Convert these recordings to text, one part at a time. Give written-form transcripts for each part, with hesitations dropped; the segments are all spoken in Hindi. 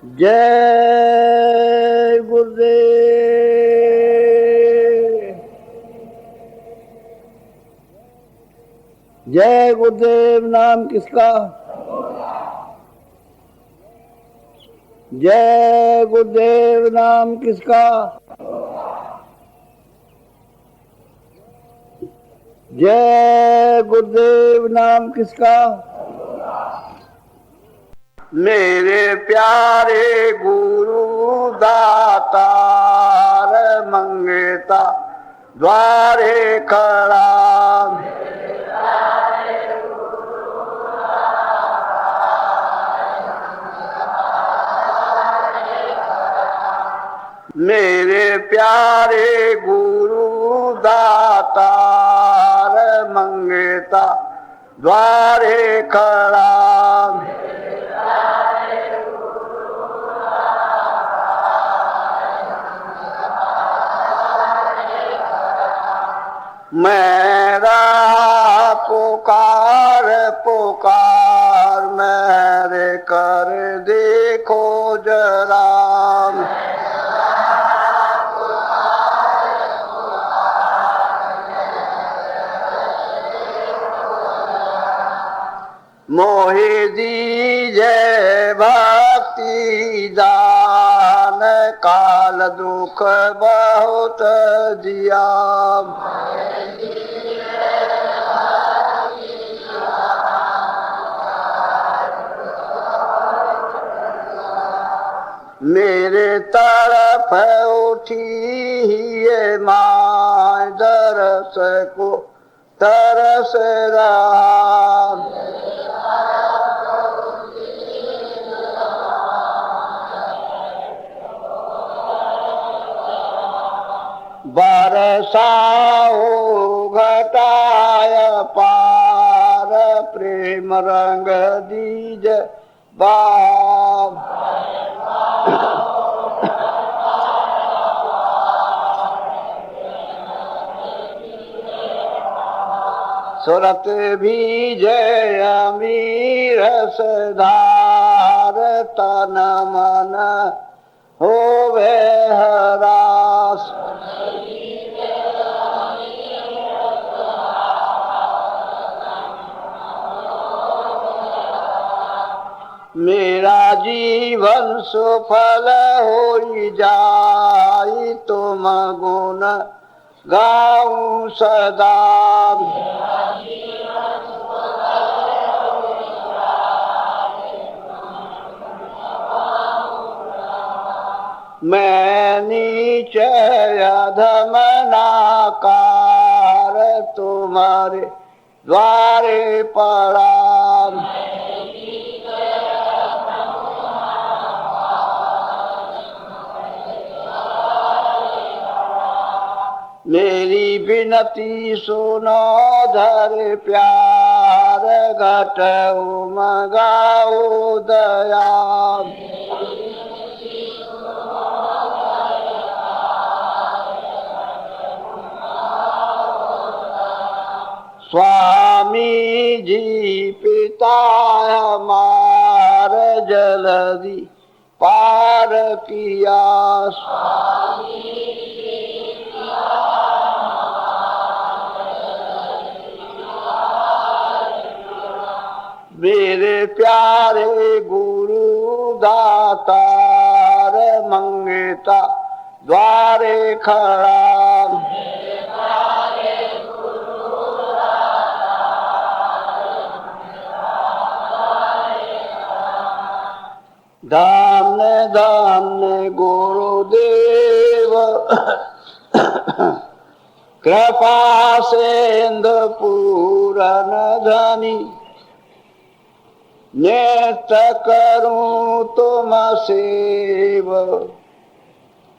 जय गुरुदेव। जय गुरुदेव नाम किसका? जय गुरुदेव नाम किसका? जय गुरुदेव नाम किसका? मेरे प्यारे गुरु दातार मंगता द्वारे खड़ा। मेरे प्यारे गुरु दातार मंगता द्वारे खड़ा। मेरा पुकार पुकार मेरे कर देखो जरा। मोहि दीजे भक्ति दान काल दुख बहुत दिया। मेरे तरफ उठी ये माँ दरस को तरस रहा। बरसाओ घटाय पार प्रेम रंग दीज बाब। सुरत भी जय अमीर सधार तन मन होवे हरास। मेरा जीवन सुफल होई जाई तुम गुण गाऊं सदा। मैं नीच अधम नाकार तुम्हारे द्वारे पड़ा। मेरी विनती सुनो धर प्यार घट उमगाओ दया। स्वामी जी पिता हमार जल्दी पार किया। मेरे प्यारे गुरु दातार मंगता द्वारे खड़ा। धन्य धन्य गुरुदेव कृपा सिंधु पूरन धनी। नित्य करूं तुम सेव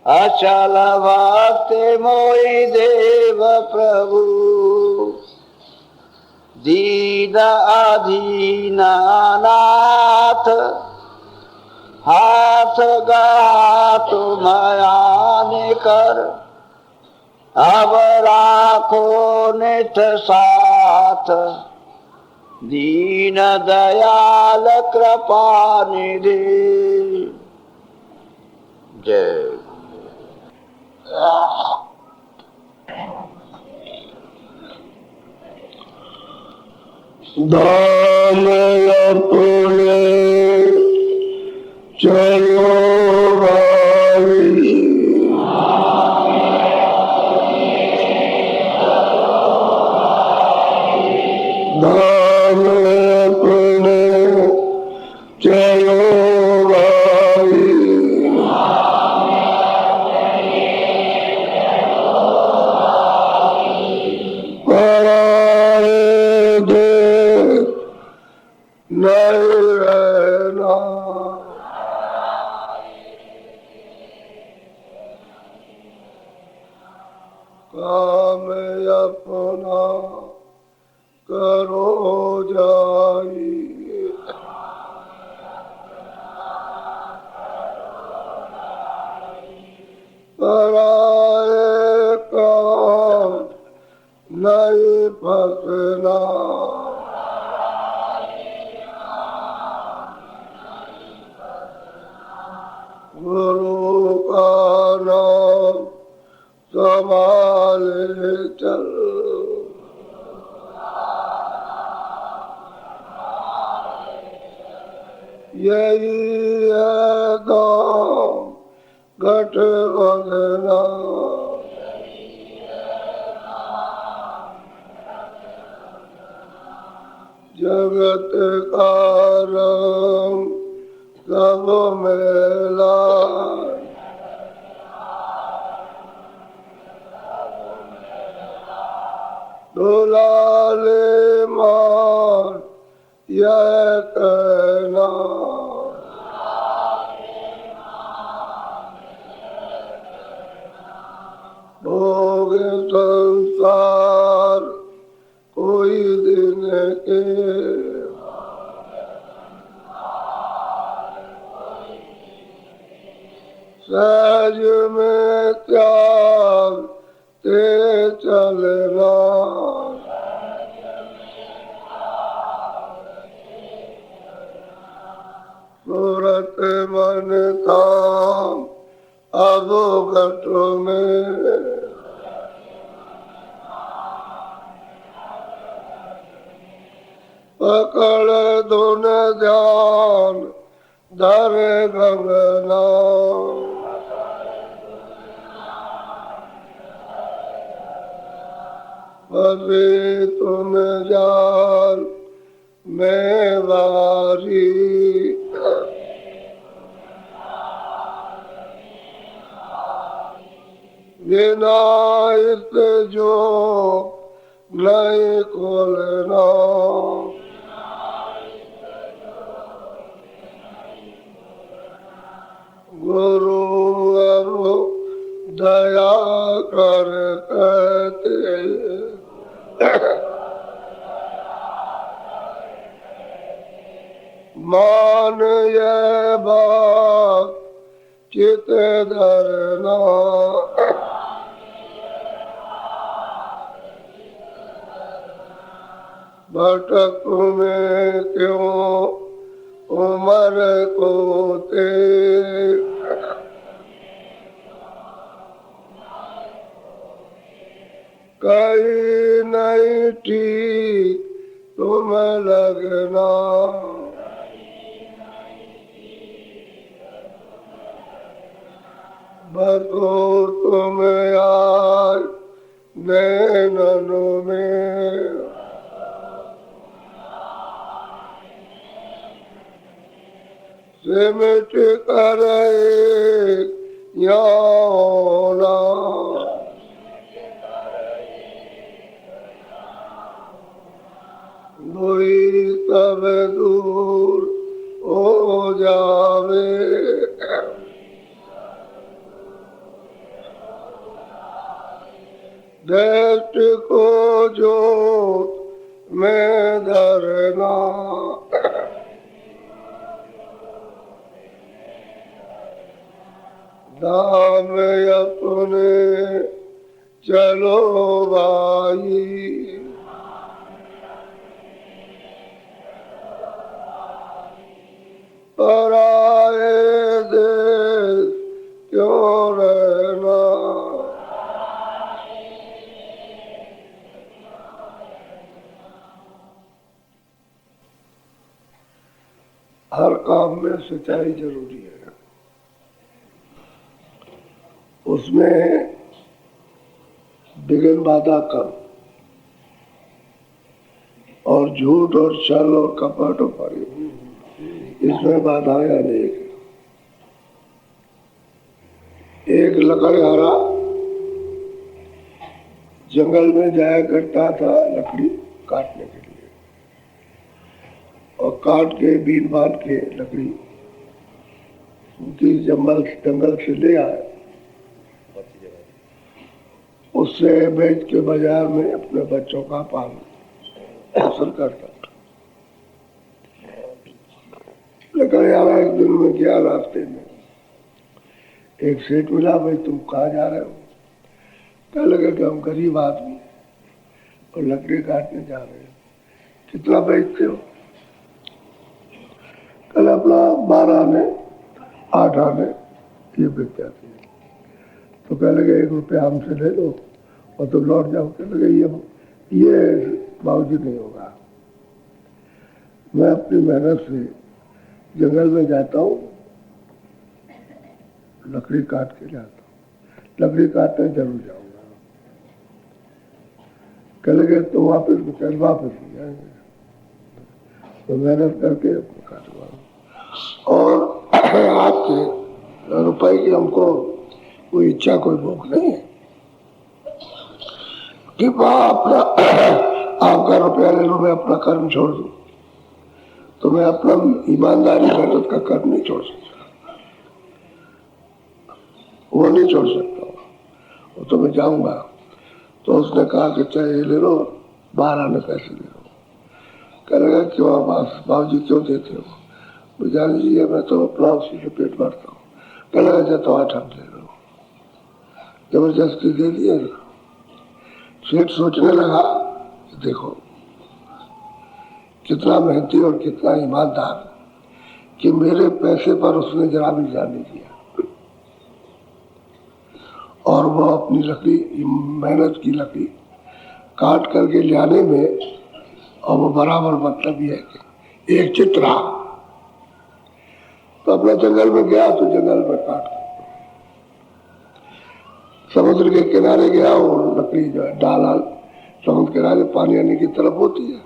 अचल भक्ति मोहि देव प्रभु। दीन अधीन अनाथ हाथ गा तुम आन कर। अब राखो निठ साथ दीन दयाल कृपा निधि। जय। धाम अपने चलो भाई, धाम अपने चलो भाई, पराए देश नहीं रहना, काम अपना करो जाई, पराए काम नहीं फंसना, गुरु का नाम संभाले चल, यही है दाम घट बंधना, जगत का रंग सब मेला, दुलाले मान यह कहना, भोग संसार कोई दिन के, सहज में त्याग ते चलना, सूरत मन थाम अवगत में, पकड़ धुन ध्यान धर गंगना, बसे तुम जाल में वारी, बिना इस जो नहीं खोलना, गुरु अब दया कर कहते, मान ये बात चित धरना, भटक में क्यों उम्र को ते, कहीं नहीं ठीक तुम लगना, बसो तुम आज नैनों में, सिमट कर याना, दुई सब दूर हो जावे, दृष्ट को जोत में धरना, धाम अपने चलो भाई, पराए देश क्यों रहना। हर काम में सच्चाई जरूरी है, उसमें विघ्न बाधा कम, और झूठ और छल और कपट और परी, इसमें बाधाएं अनेक। एक लकड़हारा जंगल में जाया करता था लकड़ी काटने के लिए, और काट के बीन बांध के लकड़ी उनकी जंगल से ले आए, उससे बेच के बाजार में अपने बच्चों का पालन पोषण करता था। लकड़हारा एक दिन में गया, रास्ते में एक सेठ मिला, भाई तुम कहाँ जा रहे हो? कहने लगे कि हम गरीब आदमी और लकड़ी काटने जा रहे हैं। कितना बेचते हो? कल अपना 12 आने 8 आने ये बिक जाती है। तो कहने लगे 1 रुपया हमसे ले लो और तुम लौट जाओ। कहने लगे ये बाबूजी नहीं होगा, मैं अपनी मेहनत से जंगल में जाता हूँ, लकड़ी काट के लाता हूँ, लकड़ी काटने जरूर जाऊंगा। कहने लगे तो वापस जाएंगे, तो मेहनत करके काटवा। और आपके रुपए की हमको कोई इच्छा, कोई भूख नहीं है कि अपना आपका रुपया ले लो, मैं अपना कर्म छोड़ दूं। तो मैं अपना ईमानदारी मेहनत का कर्म नहीं छोड़ सकता, वो नहीं छोड़ सकता, वो तो मैं जाऊंगा। तो उसने कहा कि चाहे ले लो, 12 आने पैसे ले लो। कहेगा क्यों बाबूजी क्यों देते हो? जान लीजिए मैं तो अपना उसी से पेट भरता हूँ। कहेगा जा तो 8 आने ले लो। जबरदस्ती दे दिए। सेठ सोचने लगा कि देखो कितना मेहनती और कितना ईमानदार, कि मेरे पैसे पर उसने जरा भी ध्यान नहीं दिया, और वो अपनी लकड़ी, मेहनत की लकड़ी काट करके लाने में, और वो बराबर मतलब ये है कि एक चित्रा। तो अपने जंगल में गया, तो जंगल में काट समुद्र के किनारे गया, और लकड़ी जो है डाला समुद्र किनारे पानी आने की तरफ होती है,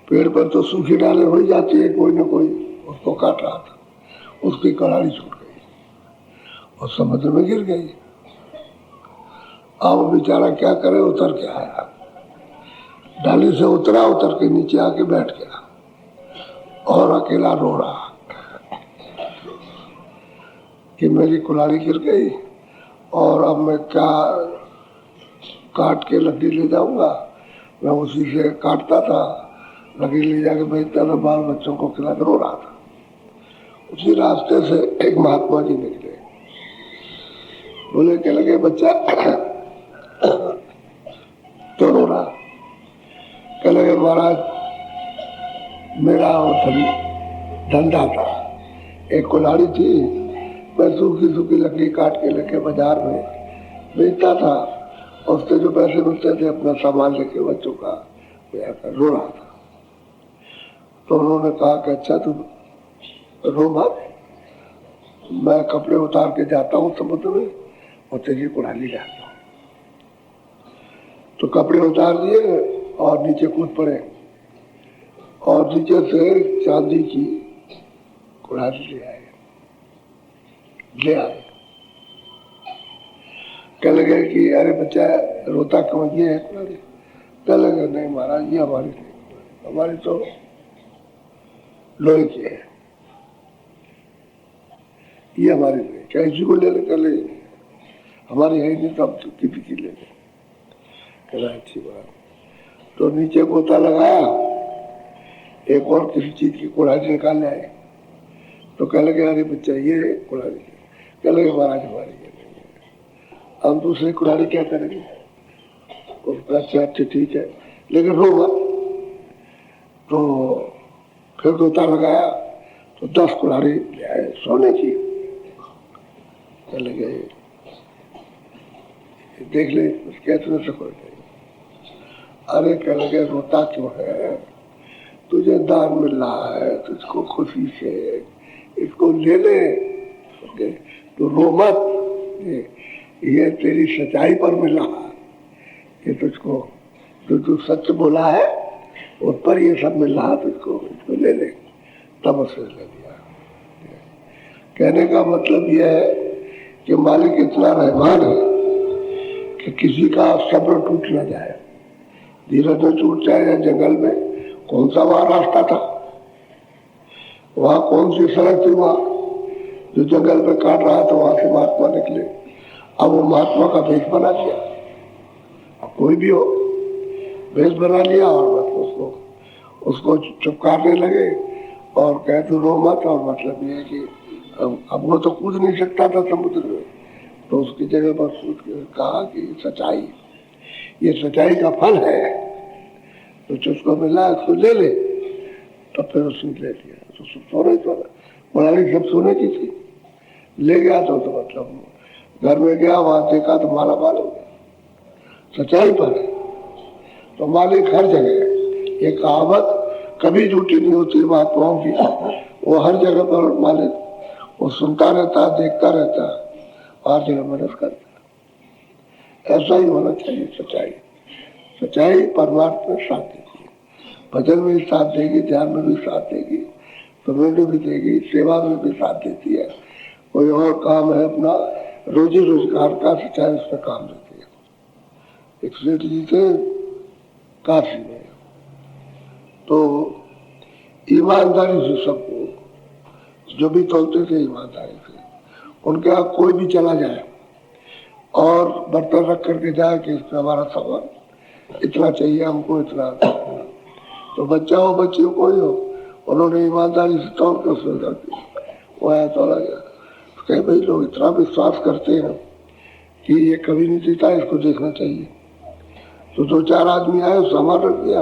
पेड़ पर तो सूखी डालें हो ही जाती है, कोई ना कोई उसको काट रहा था, उसकी कड़ाही छूट गई और समुद्र में गिर गई। अब बेचारा क्या करे, उतर के आया, डाली से उतरा, उतर के नीचे आके बैठ गया और अकेला रो रहा कि मेरी कुल्हाड़ी गिर गई, और अब मैं क्या काट के लकड़ी ले जाऊंगा। मैं उसी से काटता था, लकड़ी ले जाके बेचता था, बाल बच्चों को खिला के रो रहा था। उसी रास्ते से एक महात्मा जी निकले, बोले क्या लगे बच्चा तो रो रहा? कह लगे महाराज मेरा धंधा था, एक कुल्हाड़ी थी, मैं सूखी सूखी लकड़ी काट के लेके बाजार में बेचता था, उससे जो पैसे मिलते थे अपना सामान लेके बच्चों का रो रहा था। तो उन्होंने कहा कि अच्छा तुम रो मत, मैं कपड़े उतार के जाता हूँ समुद्र में और तेरी कुल्हाड़ी ले आता हूँ। तो कपड़े उतार दिए और नीचे कूद पड़े, और नीचे से चांदी की कुल्हाड़ी ले आए। कह लगे कि अरे बच्चा रोता क्यों, ये है कुल्हाड़ी? कह लगे नहीं महाराज, ये हमारी नहीं, हमारी तो लोहे की है, ये हमारी नहीं, क्या इसी को ले लेकर ले, हमारी है नहीं तो हम तो किसी की ले लें। कहना अच्छी बात। तो नीचे गोता लगाया, एक और किसी चीज की कुल्हाड़ी निकाल आए। तो कह लगे अरे बच्चा ये कुल्हाड़ी, कह लगे महाराज हमारी ये नहीं है, हम दूसरी कुल्हाड़ी क्या करेंगे? उसका अच्छा ठीक है, लेकिन रो मत। तो फिर गोता लगाया तो 10 कुल्हाड़ी ले आए सोने की। कह लगे देख ले कैसे से कोई नहीं। अरे कह लगे रोता क्यों है, तुझे दान मिल रहा है, तुझको खुशी से इसको ले ले, तो रो मत, ये तेरी सच्चाई पर मिला है, ये तुझको जो तू सच बोला है उस पर ये सब मिल रहा तुझको, इसको ले ले। तब उसे ले लिया। कहने का मतलब यह है कि मालिक इतना रहमान है कि किसी का सब्र टूट न जाए, धीरज न टूट जाए। या जंगल में कौन सा वहां रास्ता था, वहां कौन सी सड़क थी, वहां जो जंगल में काट रहा था वहां से महात्मा निकले। अब वो महात्मा का भेष बना लिया, अब कोई भी हो भेष बना लिया और बस उसको चुपकारने लगे और कहे तो रो मत। और मतलब ये है कि अब वो तो कूद नहीं सकता था समुद्र में, तो उसकी जगह पर कहा कि सच्चाई, ये सच्चाई का फल है, तो जिसको मिला उसको ले ले। तब फिर उसने ले लिया। तो सोने प्रणाली सब सोने की थी, ले गया तो मतलब घर में गया, वहां देखा तो माला माल हो गया, सच्चाई पर है। तो मालिक हर जगह, ये कहावत कभी झूठी नहीं होती महात्माओं की, वो हर जगह पर मालिक वो सुनता रहता, देखता रहता, हर जगह मदद करता। ऐसा ही होना चाहिए। सच्चाई परमात्मा साथ देगी, भजन में भी साथ देगी, ध्यान में भी साथ देगी, प्रबंध में भी देगी, सेवा में भी साथ देती है। कोई और काम है अपना रोजी रोजगार का, सच्चाई उस पर काम देती है। एक सेठ जी थे काशी में, तो ईमानदारी से सबको जो भी तोलते थे ईमानदारी से, उनके यहाँ कोई भी चला जाए और बर्तन रख करके जाए कि इसमें हमारा सामान इतना चाहिए हमको, इतना, तो बच्चा हो बच्ची हो कोई हो, उन्होंने ईमानदारी से तोल के उसमें कर दिया, वो आया तोला गया। तो कहे भाई लोग इतना विश्वास करते हैं कि ये कभी नहीं जीता, इसको देखना चाहिए। तो दो चार आदमी आए, सामान रख दिया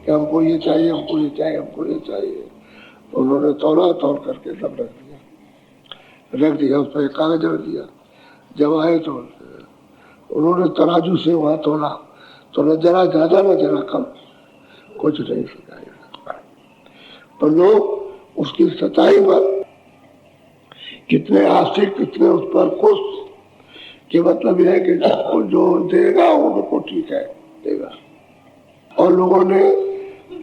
कि हमको ये चाहिए, हमको ये चाहिए, हमको ये चाहिए। तो उन्होंने तोला, तोल करके सब रख दिया, उस पर एक कागज रख दिया। जब आए तो उन्होंने तराजू से वहां तोला, तो न जरा ज्यादा न जरा कम, कुछ नहीं सिखाया। पर लोग उसकी सच्चाई पर कितने आशिक, कितने उस पर खुश, कि मतलब यह है कि जो देगा उनको ठीक है देगा। और लोगों ने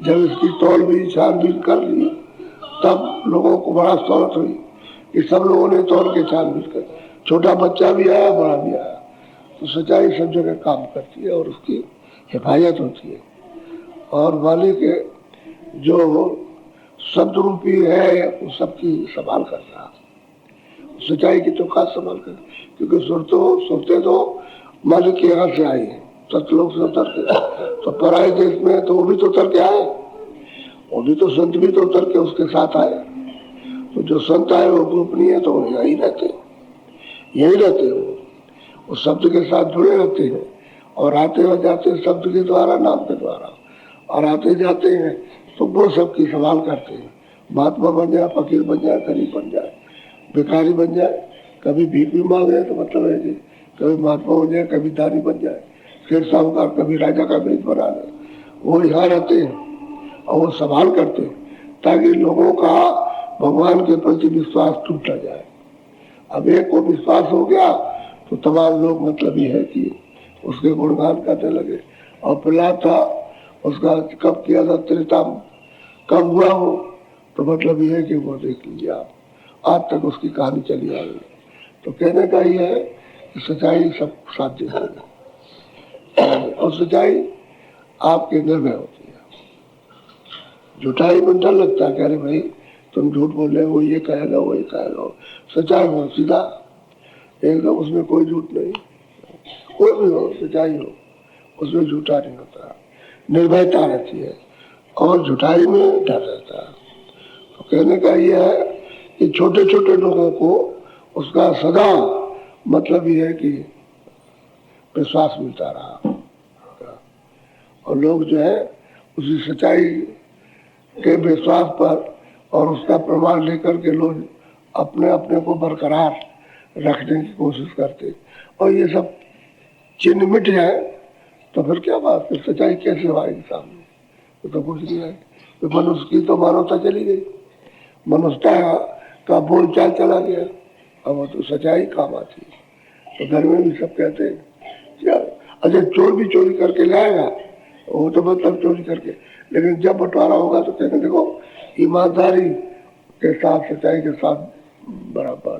जब इसकी तौल छानबीन कर ली, तब लोगों को बड़ा सहूलियत हुई कि सब लोगों ने तौल के छानबीन कर, छोटा बच्चा भी आया, बड़ा भी आया। तो सच्चाई सब जगह काम करती है और उसकी हिफाजत होती है। और मालिक जो शब्द रूपी है वो सबकी संभाल कर रहा, सच्चाई की तो खास संभाल कर, क्योंकि सुनते तो मालिक के यहाँ से आए, सतलोक से उतर के, तो पराए देश में तो वो भी तो उतर के आए, वो भी तो संत भी तो उतर के उसके साथ आए। तो जो संत आए वो गोपनीय है, तो यही रहते वो शब्द के साथ जुड़े रहते हैं और आते हुए जाते शब्द के द्वारा, नाम के द्वारा, और आते जाते हैं तो वो सबकी संभाल करते हैं। महात्मा बन जाए, फकीर बन जाए, गरीब बन जाए, भिखारी बन जाए, कभी भीख भी मांगे तो मतलब है कि कभी महात्मा बन जाए, कभी दानी बन जाए, फिर साहूकार, कभी राजा का भेद बना ले, वो यहाँ रहते हैं और वो संभाल करते हैं ताकि लोगों का भगवान के प्रति विश्वास टूट न जाए। अब एक को विश्वास हो गया तो तमाम लोग मतलब ये है कि उसके गुणगान करने लगे। और प्रहलाद था, उसका कब किया था त्रेता, कब हुआ वो, तो मतलब ये है कि वो देख लीजिए आप, आज तक उसकी कहानी चली आ रही। तो कहने का ये है कि सच्चाई सब साध्य है और सच्चाई आपके निर्भय होती है। झूठाई में डर लगता है, कह रहे भाई तुम झूठ बोल रहे हो, ये कहेगा वो ये कहेगा। सच्चाई हो सीधा एकदम, उसमें कोई झूठ नहीं, कोई भी हो सच्चाई हो उसमें झूठा नहीं होता, निर्भयता रहती है और झूठाई में डर रहता है। तो कहने का यह है कि छोटे छोटे लोगों को उसका सदा मतलब ये है कि विश्वास मिलता रहा और लोग जो है उसी सच्चाई के विश्वास पर और उसका प्रमाण लेकर के लोग अपने अपने को बरकरार रखने की कोशिश करते, और ये सब चिन्ह मिट जाए तो फिर क्या बात, फिर सच्चाई कैसे आएगी सामने? तो कुछ नहीं है। तो मनुष्य की तो मानवता चली गई, मनुष्यता का बोल चाल चला गया, अब वो तो सच्चाई काम आती है। तो घर में भी सब कहते हैं क्या, अच्छा चोर भी चोरी करके लाएगा, वो तो मतलब चोरी करके, लेकिन जब बंटवारा होगा तो कहेंगे देखो ईमानदारी के साथ, सच्चाई के साथ बराबर।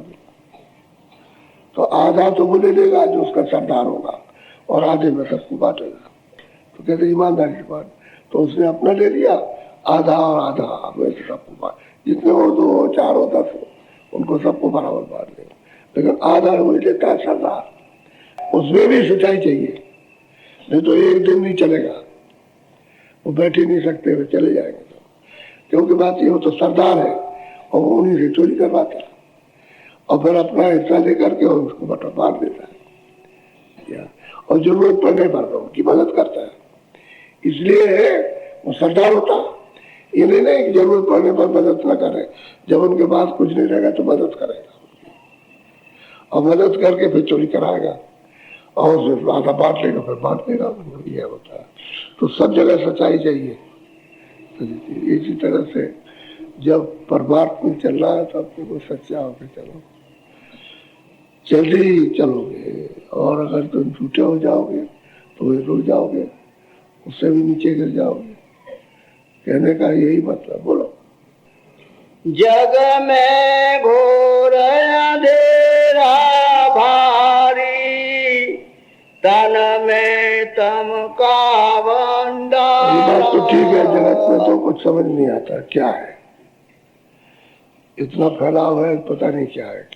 तो आधा तो वो ले लेगा जो उसका सरदार होगा, और आधे में सबको बांटेगा। तो कहते ईमानदारी की बात, तो उसने अपना ले लिया आधा और आधा, वैसे सबको बांट, जितने हो 2 4 हो 10 हो, उनको सबको बराबर बांट देगा। लेकिन आधा वही लेता है सरदार, उसमें भी सच्चाई चाहिए, नहीं तो एक दिन नहीं चलेगा, वो बैठ ही नहीं सकते, वे चले जाएंगे। तो क्योंकि बात ये, वो तो सरदार है और वो उन्हीं से चोरी करवाता है, और फिर अपना हिस्सा लेकर के उसको बटा बांट देता है, और जरूरत पड़ने पर उनकी मदद करता है। इसलिए वो सरदार होता, ये नहीं कि जरूरत पड़ने पर मदद न करे, जब उनके पास कुछ नहीं रहेगा तो मदद करेगा, और मदद करके फिर चोरी कराएगा, और फिर आधा बांट लेगा, फिर बांट लेगा, ये होता है। तो सब जगह सच्चाई चाहिए। इसी तरह से जब परमात्मा चल रहा है तब तो सच्चा होकर चलो, जल्दी चलोगे, और अगर तुम झूठे हो जाओगे तो रुक जाओगे, उससे भी नीचे गिर जाओगे। कहने का यही मतलब। बोलो। जग में घोर अंधेरा भारी, तन में तम का भंडार। ये बात तो ठीक है, जगत में तो कुछ समझ नहीं आता क्या है, इतना फैलाव है, पता नहीं क्या है।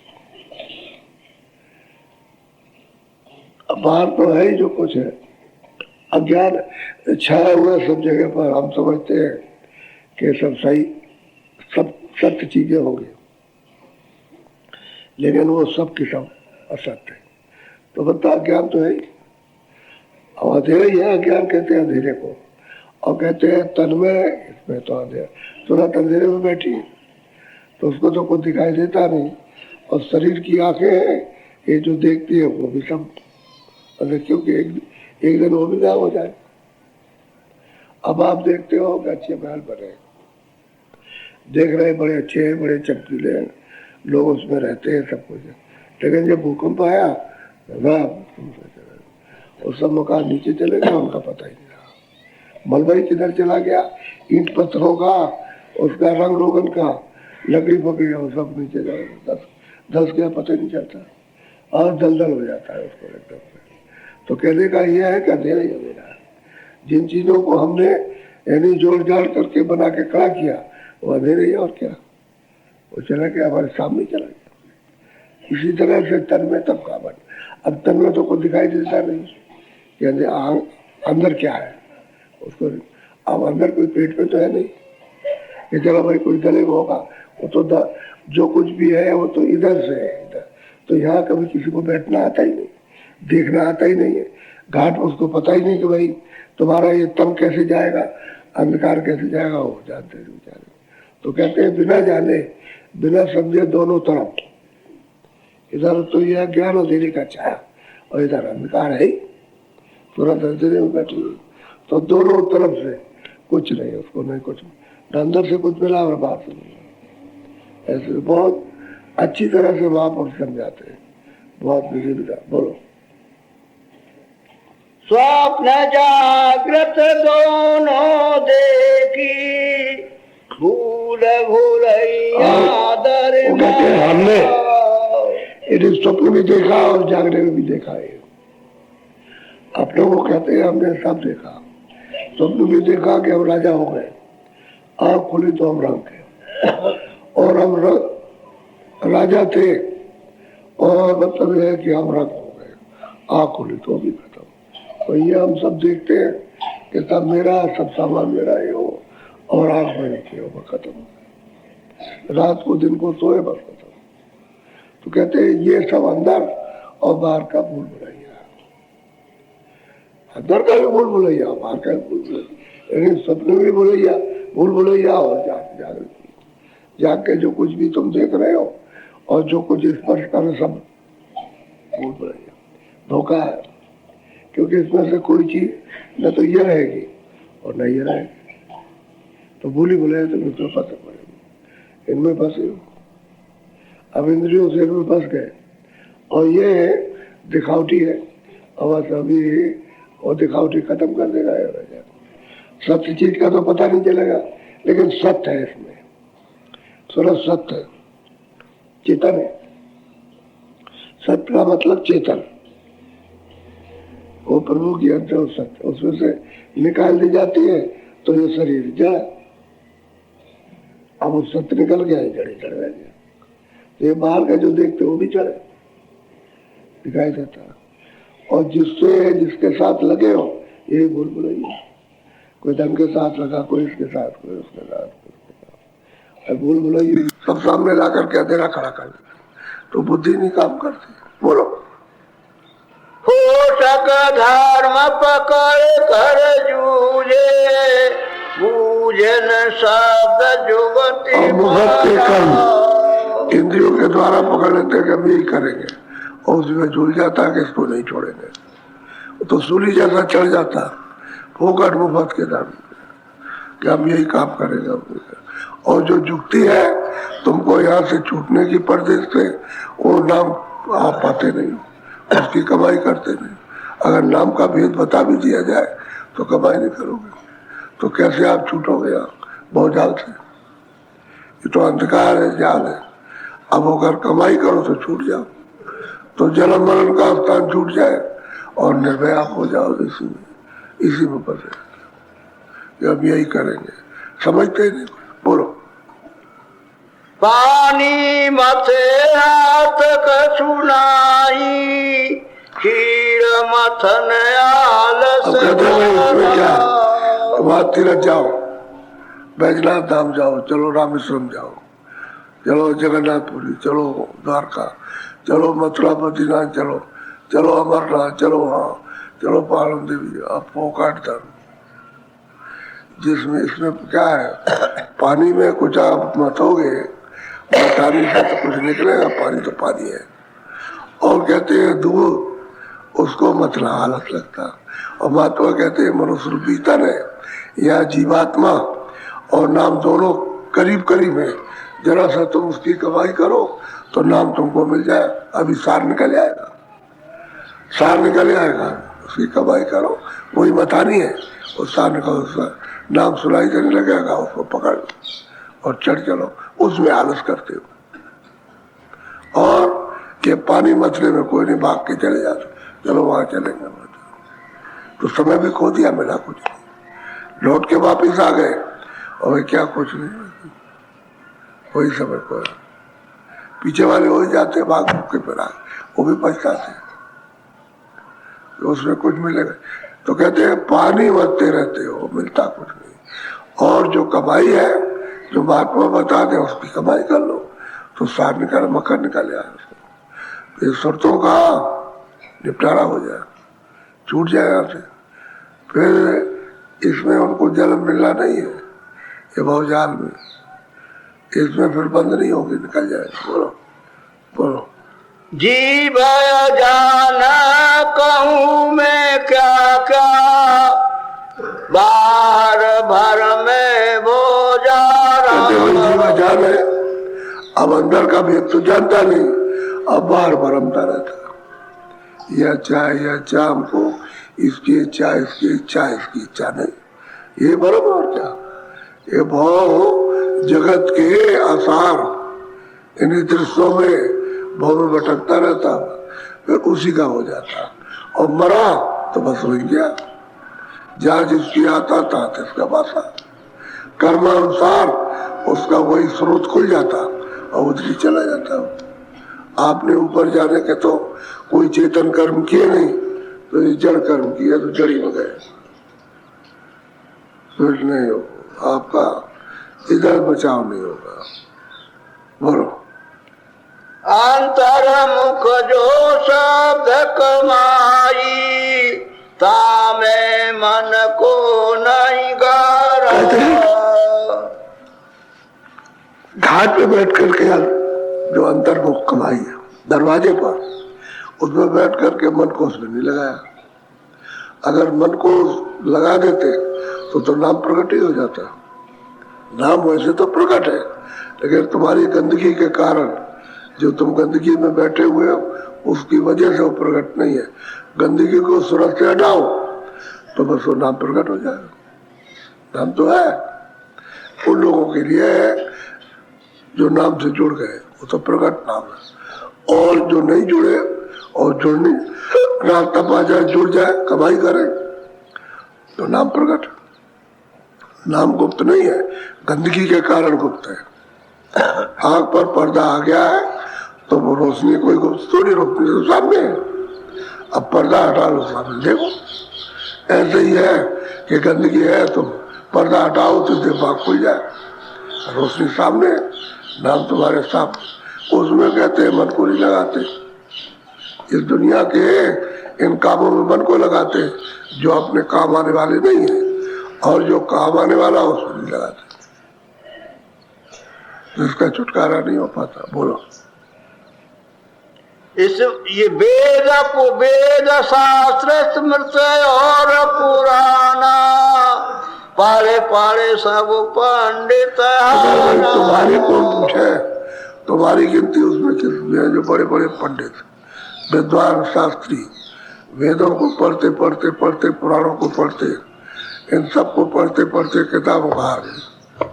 बाहर तो है ही जो कुछ है, अज्ञान छाया हुआ सब जगह पर। हम समझते हैं कि सब सही, सब सत्य चीजें होंगी, लेकिन वो सब की सब असत्य है। तो बता अज्ञान तो है ही, और अंधेरा ही है। अज्ञान कहते हैं अंधेरे को, और कहते हैं तन में, इसमें तो अंधेरा, तुरंत अंधेरे में बैठी है तो उसको तो कुछ दिखाई देता नहीं, और शरीर की आंखें हैं ये जो देखती है वो भी सब, क्योंकि एक दिन वो भी गायब हो जाए। अब आप देखते हो कि अच्छे महल बने, देख रहे बड़े अच्छे हैं, बड़े चमकीले हैं, लोग उसमें रहते हैं, सब कुछ है, लेकिन जब भूकंप आया वो सब मकान नीचे चले गए, उनका पता ही नहीं रहा। मलबा ही किधर चला गया, ईंट पत्थरों का, उसका रंग रोगन का, लकड़ी पकड़ी, वो सब नीचे जाएगा, धस गया, पता नहीं चलता, और दलदल हो जाता है उसको एकदम। तो कहने का यह है कि अंधेरा ही अंधेरा है। जिन चीजों को हमने यानी जोड़ जाड़ करके बना के खड़ा किया वो अंधेरे ही, और क्या, वो चला गया, हमारे सामने चला गया। इसी तरह से तन में तब का बन, अब तन में तो कुछ दिखाई देता नहीं कि अंदर क्या है उसको। अब अंदर कोई पेट में तो है नहीं कि चलो भाई कोई गले में होगा, वो तो जो कुछ भी है वो तो इधर से है, इधर। तो यहाँ कभी किसी को बैठना आता ही नहीं, देखना आता ही नहीं है, घाट उसको पता ही नहीं कि भाई तुम्हारा ये तम कैसे जाएगा, अंधकार कैसे जाएगा, वो जानते नहीं बेचारे। तो कहते हैं बिना जाने बिना समझे दोनों तरफ, इधर तो यह ज्ञान अंधेरे का छाया, और इधर अंधकार है, तुरंत अंधेरे में बैठी, तो दोनों तरफ से कुछ नहीं, उसको नहीं कुछ, अंदर से कुछ मिला और बाहर से मिला। ऐसे बहुत अच्छी तरह से महापुरुष समझाते हैं, बहुत विविधता। बोलो। स्वप्न जागृत दोनों देखी, भूल भूलैया हमने ये स्वप्न भी देखा और जागने में भी देखा है। आप लोगों को कहते हैं हमने सब देखा, स्वप्न भी देखा कि हम राजा हो गए, आँख खुली तो हम रंग थे, और हम राजा थे, और मतलब है कि हम रंग हो गए, आँख खुली तो भी खत्म। तो ये हम सब देखते हैं कि सब मेरा, सब सामान मेरा ही हो, और आँख में नहीं हो, खत्म हो गए, रात को दिन को सोए बस खत्म। तो कहते हैं ये सब अंदर और बाहर का भूल भुलैया, अंदर का भी भूल भुलैया, बाहर का भी भूल भुलैया, लेकिन सपने भी भुलैया, भूल भुलैया, और जागृति, जाग के जो कुछ भी तुम देख रहे हो और जो कुछ स्पर्श कर सब भूल भुलैया धोखा है, क्योंकि इसमें से कोई चीज न तो ये रहेगी और न ये रहेगी। तो भूली भुलैया तो उसमें फंसे पड़ेगी, इनमें फंसे हो। अब इंद्रियों से इनमें फंस गए और ये दिखावटी है, और अभी और दिखावटी खत्म कर देगा। सत्य चीज का तो पता नहीं चलेगा, लेकिन सत्य है इसमें, सूरज सत्य है, चेतन है। सत्य का मतलब चेतन, वो प्रभु की अंतर सत्य, उसमें से निकाल दी जाती है तो ये शरीर जड़। अब वो सत्य निकल गया है, जड़े चढ़ गया। तो ये बाहर का जो देखते वो भी चढ़े दिखाई देता है। और जिससे जिसके साथ लगे हो यही भूल भुलैया, कोई धन के साथ लगा, कोई इसके साथ, कोई उसके साथ, और भूल भुलैया सब सामने ला करके अंधेरा खड़ा कर देता, तो बुद्धि नहीं काम करती। बोलो। हो सक धर्म पकड़ कर जूझे, बूझन शब्द जुगति कर्म इंद्रियों के द्वारा पकड़ लेते कि हम यही करेंगे, और उसमें झूल जाता है कि इसको नहीं छोड़ेंगे। तो सूली जैसा चढ़ जाता फोकट मुफत के दाम कि हम यही काम करेंगे। और जो जुक्ति है तुमको यहाँ से छूटने की परदेश से, वो नाम आप पाते नहीं, उसकी कमाई करते नहीं। अगर नाम का भेद बता भी दिया जाए तो कमाई नहीं करोगे, तो कैसे आप छूटोगे यहाँ बहुजाल से? ये तो अंधकार है, जाल है। अब अगर कमाई करो तो छूट जाओ, तो जन्म मरण का स्थान छूट जाए और निर्भय आप हो जाओ इसी में फंसे। अब यही करेंगे, समझते ही नहीं। बोलो। पानी मथे हाथ कछुनाई, खीर मथन आलस। वहां तीरथ जाओ, बैजनाथ धाम जाओ, चलो रामेश्वरम जाओ, चलो जगन्नाथपुरी, चलो द्वारका, चलो मथुरा बद्रीनाथ, चलो चलो अमरनाथ, चलो वहाँ, चलो पालन देवी। आप फोकट धर्म, जिसमें इसमें क्या है, पानी में कुछ आप मतोगे, मतानी से तो कुछ निकलेगा, पानी तो पानी है। और कहते हैं दूध, उसको मतना हालत लगता। और महात्मा कहते हैं मनुष्य रूपी तन है, यह जीवात्मा और नाम दोनों करीब करीब है। जरा सा तुम उसकी कमाई करो तो नाम तुमको मिल जाए। अभी सार निकल आएगा, सार निकल आएगा, उसकी कमाई करो, वही मतानी है। उस सार निकल, नाम सुनाई देने लगेगा, उसको पकड़ और चढ़ चलो, उसमें आलस करते हो। और के पानी मथने में कोई नहीं, भाग के चले जाते, चलो वहां चलेंगे, तो समय भी खो दिया, मिला कुछ नहीं। लौट के वापिस आ गए और क्या कुछ नहीं, वही समय को पीछे वाले हो जाते, भाग के फिर आए, वो भी पछताते, तो उसमें कुछ मिलेगा। तो कहते हैं पानी मथते रहते हो, मिलता कुछ नहीं। और जो कमाई है, जो महात्मा बता दे उसकी कमाई कर लो, तो सार निकाल, मकर निकाल जाए, शर्तों का निपटारा हो जाए, छूट जाए यहाँ से। फिर इसमें उनको जन्म मिलना नहीं है, ये बहुजाल में, इसमें फिर बंद नहीं होगी, निकल जाएगा। बोलो बोलो। जीव जाना कहूँ मैं क्या क्या, बाहर भर में वो जान है। अब अंदर का भेद तो जानता नहीं, अब बाहर भरमता रहता। यह अच्छा हमको, इसकी इच्छा, इसकी इच्छा, इसकी इच्छा नहीं, ये भरम। और क्या, ये भाव जगत के आसार इन्हीं दृश्यों में भाव में भटकता रहता, फिर उसी का हो जाता। और मरा तो बस हो गया, जहाँ जिसकी आता था इसका बासा, कर्मानुसार उसका वही स्रोत खुल जाता और उधर ही चला जाता। आपने ऊपर जाने के तो कोई चेतन कर्म किए नहीं, तो ये जड़ कर्म किया तो जड़ी में गए, फिर नहीं हो, आपका इधर बचाव नहीं होगा। बोलो। अंतर मुख जो शब्द कमाई, तामे मन को नहीं गारा। घाट पे बैठ करके जो अंतर्मुख कमाई है दरवाजे पर, उसमें बैठ करके मन को उसमें नहीं लगाया। अगर मन को लगा देते तो नाम प्रकट ही हो जाता। नाम वैसे तो प्रकट है, लेकिन तुम्हारी गंदगी के कारण, जो तुम गंदगी में बैठे हुए हो, उसकी वजह से वो प्रकट नहीं है। गंदगी को सूरत से हटाओ तो बस वो नाम प्रकट हो जाएगा। नाम तो है, उन लोगों के लिए है जो नाम से जुड़ गए, वो तो प्रकट नाम है। और जो नहीं जुड़े और जुड़ने रास्ता पा जाए, जुड़ जाए, कमाई करे, तो नाम प्रकट। नाम गुप्त नहीं है, गंदगी के कारण गुप्त है। आंख पर पर्दा आ गया है तो वो रोशनी कोई गुप्त थोड़ी, रोशनी तो सामने है। अब पर्दा हटा लो, सामने देखो। ऐसे ही है कि गंदगी है तो पर्दा हटाओ तो दिमाग खुल जाए, रोशनी सामने है, नाम तुम्हारे सामने। उसमें कहते हैं मन को नहीं लगाते। इस दुनिया के इन कामों में मन को लगाते जो अपने काम आने वाले नहीं है, और जो काम आने वाला उसमें नहीं लगाते, जिसका छुटकारा नहीं हो पाता। बोलो। इस ये वेद शास्त्र स्मृत और पुराना, पारे पारे सब पंडित। तुम्हारी कौन पूछे, तुम्हारी गिनती उसमें किसमें है? जो बड़े बड़े पंडित, विद्वान, शास्त्री, वेदों को पढ़ते पढ़ते पढ़ते, पुराणों को पढ़ते, इन सबको पढ़ते पढ़ते किताबों का आ गए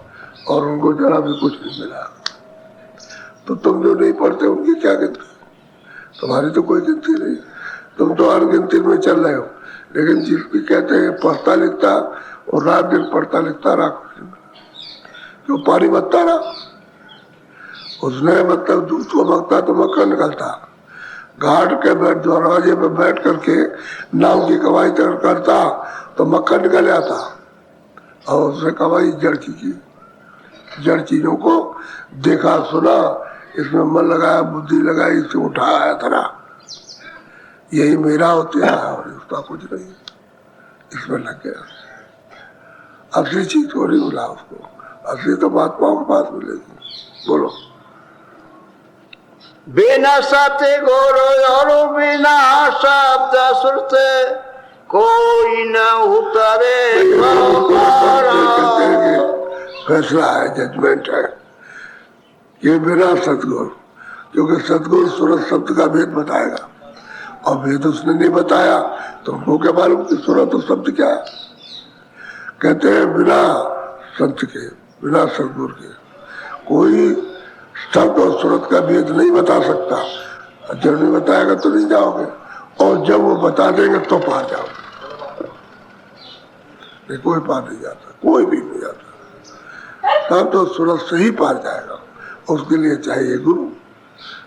और उनको जरा भी कुछ नहीं मिला। तो तुम जो नहीं पढ़ते उनकी क्या गिनती? तुम्हारी तो कोई गिनती नहीं, तुम तो अनगिनती में चल रहे हो। लेकिन जिसकी कहते हैं पढ़ता लिखता और रात दिन पढ़ता लिखता रहा, जो पानी बत्ता रहा, उसने मतलब दूध को मगता तो मक्खन निकलता। घाट के दरवाजे पे बैठ करके नाव की कमाई तैयार करता तो मक्खन निकल आता, और उसने कमाई जड़ की। जड़ चीजों को देखा सुना, इसमें मन लगाया, बुद्धि लगाई, इसे उठाया धरा, यही मेरा होते है और उसका कुछ नहीं, इसमें लग गया। असली चीज को नहीं मिला उसको, असली तो महात्माओं के पास मिलेगी। बोलो। बिना सत्य गुरु और बिना शब्द सुरते कोई न उतरे। फैसला है, जजमेंट है, ये बिना सतगुरु, क्योंकि सतगुरु सूरत शब्द का भेद बताएगा, और भेद उसने नहीं बताया तो हमको क्या मालूम कि सूरत और शब्द क्या है। कहते हैं बिना संत के, बिना सतगुरु के कोई शब्द और सूरत का भेद नहीं बता सकता। जब नहीं बताएगा तो नहीं जाओगे, और जब वो बता देंगे तो पार जाओगे। नहीं, कोई पार नहीं जाता, कोई भी नहीं जाता। तब तो सूरत से ही पार जाएगा। उसके लिए चाहिए गुरु,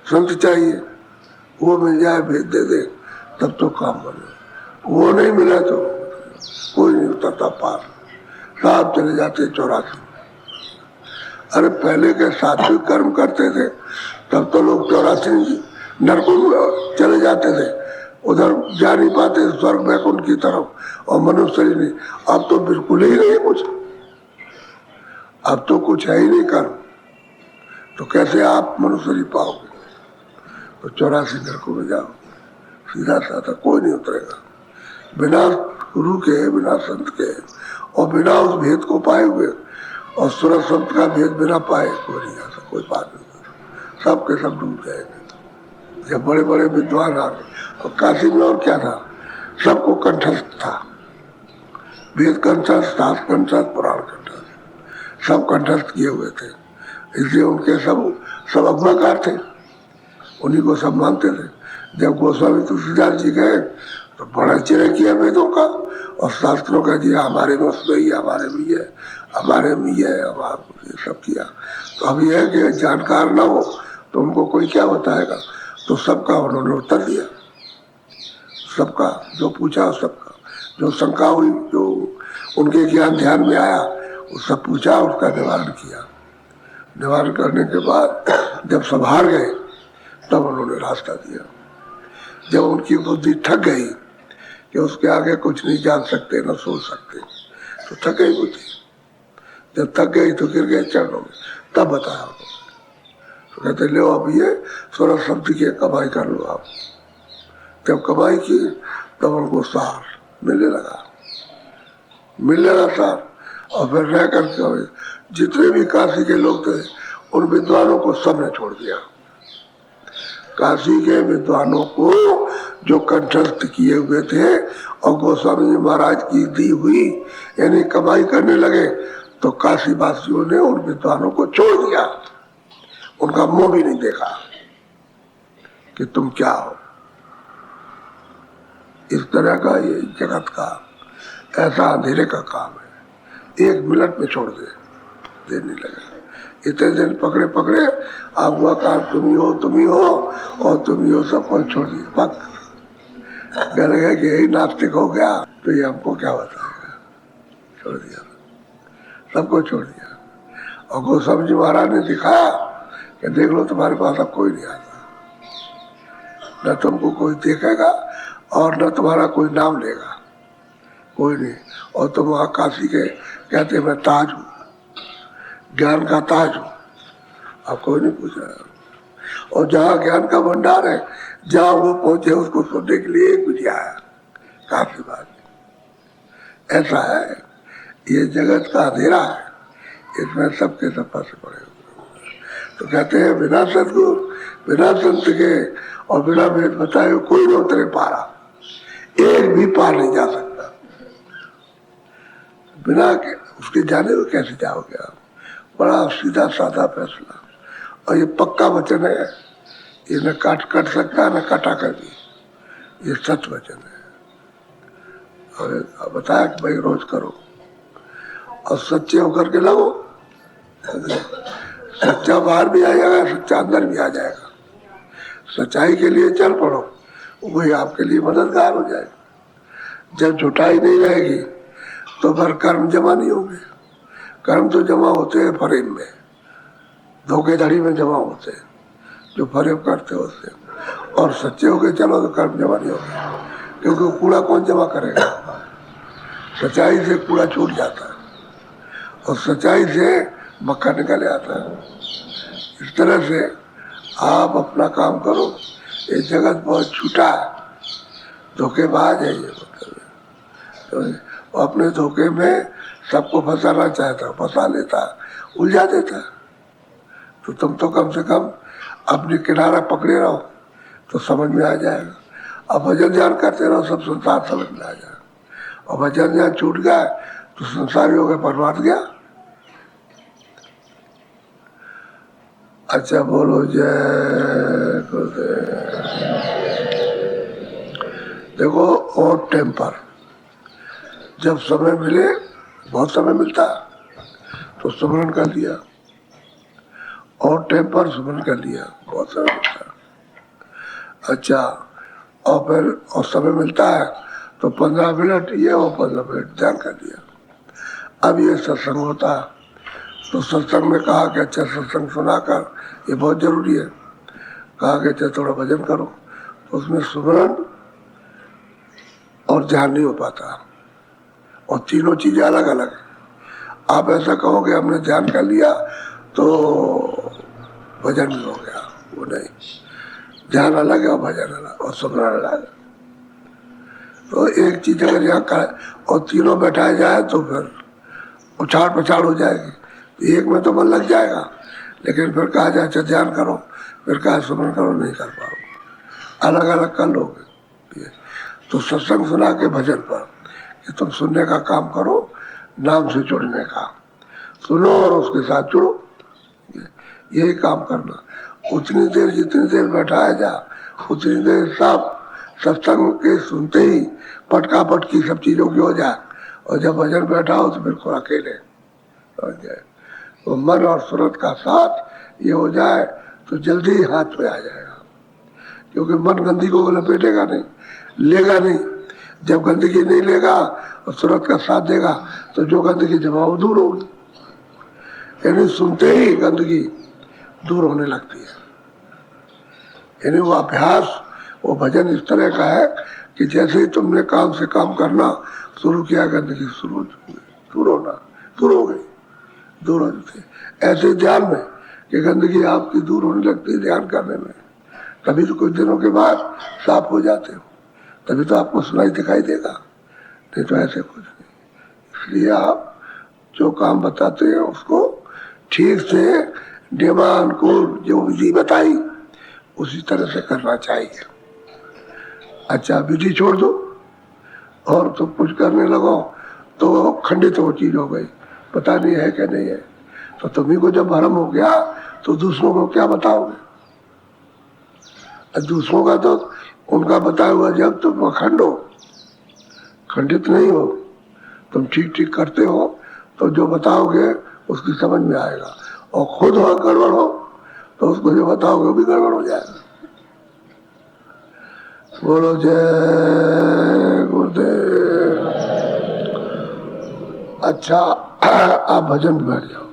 संत चाहिए, वो मिल जाए, भेद दे दे, तब तो काम बने। वो नहीं मिला तो कोई नहीं उतरता पार, साहब चले जाते 84। अरे पहले के सात्विक कर्म करते थे तब तो लोग 84 नरकों में चले जाते थे, उधर जा नहीं पाते स्वर्ग वैकुंठ की तरफ, और मनुष्य ही नहीं। अब तो बिल्कुल ही नहीं कुछ, अब तो कुछ है ही नहीं कर्म, तो कैसे आप मनुष्य नहीं पाओगे? तो 84 नरकों में जाओ, सीधा साधा, कोई नहीं उतरेगा बिना गुरु के, बिना संत के, और बिना उस भेद को पाए हुए। और सूरत शब्द का भेद बिना पाए कोई नहीं आता, कोई बात नहीं, सबके सब डूब जाएंगे। जब बड़े बड़े विद्वान आ गए, और काशी में और क्या था, सबको कंठस्थ था, वेद कंठस्थ, शास्त्र कंठस्थ, पुराण कंठस्थ, सब कंठस्थ किए हुए थे। इसलिए उनके सब अगुवाकार थे, उन्हीं को सब मानते थे। जब गोस्वामी तुलसीदास जी गए तो बड़ा चिरे किया वेदों का और शास्त्रों का, जी हमारे में उसमें ही, हमारे में ये, हमारे में ये, ये सब किया। तो अब यह है कि जानकार ना हो तो उनको कोई क्या बताएगा, तो सबका उन्होंने उत्तर दिया, सबका जो पूछा, सबका जो शंका हुई, जो उनके ज्ञान ध्यान में आया, वो सब पूछा, उसका निवारण किया। निवारण करने के बाद जब सब हार गए तब उन्होंने रास्ता दिया। जब उनकी बुद्धि थक गई कि उसके आगे कुछ नहीं जान सकते, न सोच सकते, तो थक गई बुद्धि। जब थक गई तो गिर गए चरणों में, तब बताया तो कहते लो अब ये सूरत शब्द की कमाई कर लो आप। जब कमाई की तब उनको सार मिलने लगा सार। और फिर रह करके जितने भी काशी के लोग थे उन विद्वानों को सबने छोड़ दिया। काशी के विद्वानों को जो कंठस्थ किए हुए थे और गोस्वामी जी महाराज की दी हुई यानी कमाई करने लगे, तो काशी वासियों ने उन विद्वानों को छोड़ दिया, उनका मुंह भी नहीं देखा कि तुम क्या हो। इस तरह का ये जगत का ऐसा अंधेरे का काम है, 1 मिनट में छोड़ देने लगे। इतने दिन पकड़े आप हुआ कार तुम ही हो और तुम ही हो, सबको छोड़ दिए। पक कह लगा कि यही नास्तिक हो गया तो ये हमको क्या बताएगा, छोड़ दिया, सबको छोड़ दिया। और गोस्वामी जी महाराज ने दिखाया कि देख लो तुम्हारे पास अब कोई नहीं आता, न तुमको कोई देखेगा और न तुम्हारा कोई नाम लेगा, कोई नहीं। और तुम वहाँ काशी के कहते मैं ताज हूँ, ज्ञान का ताज हूँ, अब कोई नहीं पूछा। और जहाँ ज्ञान का भंडार है, जहाँ वो पहुंचे उसको सुनने के लिए एक भी आया, काफी बात। ऐसा है, ये जगत का अंधेरा है, इसमें सबके सब फंसे पड़े हुए। तो कहते हैं बिना सदगुरु, बिना संत के और बिना भेद बताए कोई न उतरे पारा, एक भी पार नहीं जा सकता। बिना उसके जाने हुए कैसे जाओगे आप? बड़ा सीधा साधा फैसला, और ये पक्का वचन है, ये न कट सकता न कटा कर भी, ये सच वचन है। और बताया कि भाई रोज करो और सच्चे होकर के लगो, सच्चा बाहर भी आ जाएगा, सच्चा अंदर भी आ जाएगा। सच्चाई के लिए चल पड़ो, वही आपके लिए मददगार हो जाएगा। जब झुटाई नहीं रहेगी तो फिर कर्म जमा नहीं होंगे। कर्म तो जमा होते हैं फरेब में, धोखेधड़ी में जमा होते हैं, जो फरेब करते होते हैं। और सच्चे होके चलो तो कर्म जमा नहीं होगा, क्योंकि कूड़ा कौन जमा करेगा? सच्चाई से कूड़ा छूट जाता है और सच्चाई से मक्खा निकल आता है। इस तरह से आप अपना काम करो। ये जगत बहुत छूटा है, धोखेबाज है ये, मतलब तो अपने धोखे में सबको फंसाना चाहता, फंसा लेता, उलझा देता। तो तुम तो कम से कम अपनी किनारा पकड़े रहो तो समझ में आ जाएगा। अब भजन ध्यान करते रहो, सब संसार समझ में आ जाएगा। और भजन ध्यान छूट गया तो संसार ही हो गया, परमार्थ गया। अच्छा बोलो जय गुरुदेव। देखो और टेम्पर, जब समय मिले, बहुत समय मिलता तो स्मरण कर लिया, और टेम्पर स्मरण कर लिया, बहुत समय मिलता। अच्छा और फिर और समय मिलता है तो 15 मिनट ये और 15 मिनट ध्यान कर लिया। अब ये सत्संग होता है तो सत्संग में कहा कि अच्छा सत्संग सुनाकर, ये बहुत जरूरी है, कहा कि अच्छा थोड़ा भजन करो, तो उसमें स्मरण और ध्यान नहीं हो पाता, और तीनों चीजें अलग अलग। आप ऐसा कहोगे हमने ध्यान कर लिया तो भजन भी हो गया, वो नहीं। ध्यान अलग है और भजन अलग और स्मरण अलग है। तो एक चीज अगर यहाँ का और तीनों बैठाया जाए तो फिर उछाड़ पछाड़ हो जाएगी। एक में तो मन लग जाएगा, लेकिन फिर कहा जाए अच्छा ध्यान करो, फिर कहा स्मरण करो, नहीं कर पाओ, अलग अलग कर लोगे। तो सत्संग सुना के भजन पर कि तुम सुनने का काम करो, नाम से जुड़ने का, सुनो और उसके साथ जुड़ो, यही काम करना। उतनी देर जितनी देर बैठाया जा, उतनी देर सब सत्संग के सुनते ही पटका पटकी सब चीजों की हो जाए, और जब भजन बैठा हो तो बिल्कुल अकेले हो जाए। तो मन और सूरत का साथ ये हो जाए तो जल्दी ही हाथ में आ जाएगा, क्योंकि मन गंदगी को लपेटेगा नहीं, लेगा नहीं। जब गंदगी नहीं लेगा और सूरत का साथ देगा तो जो गंदगी जमा हो दूर होगी, यानी सुनते ही गंदगी दूर होने लगती है। यानी वो अभ्यास, वो भजन इस तरह का है कि जैसे ही तुमने काम से काम करना शुरू किया, गंदगी दूर हो गई, दूर हो जाती है। ऐसे ध्यान में कि गंदगी आपकी दूर होने लगती है ध्यान करने में, कभी तो कुछ दिनों के बाद साफ हो जाते हो। तभी तो आपको सुनाई दिखाई देगा, नहीं तो ऐसे कुछ नहीं। इसलिए आप जो काम बताते हैं उसको ठीक से नियमान को जो विधि बताई उसी तरह से करना चाहिए। अच्छा, विधि छोड़ दो और तो कुछ करने लगो तो खंडित वो चीज हो गई, पता नहीं है क्या नहीं है। तो तुम्ही को जब भ्रम हो गया तो दूसरों को क्या बताओगे? दूसरों का तो उनका बताया हुआ जब तुम अखंड हो, खंडित नहीं हो, तुम ठीक ठीक करते हो तो जो बताओगे उसकी समझ में आएगा, और खुद हो गड़बड़ हो तो उसको जो बताओगे वो भी गड़बड़ हो जाएगा। बोलो जय गुरुदेव। अच्छा, आप भजन में बैठ जाओ।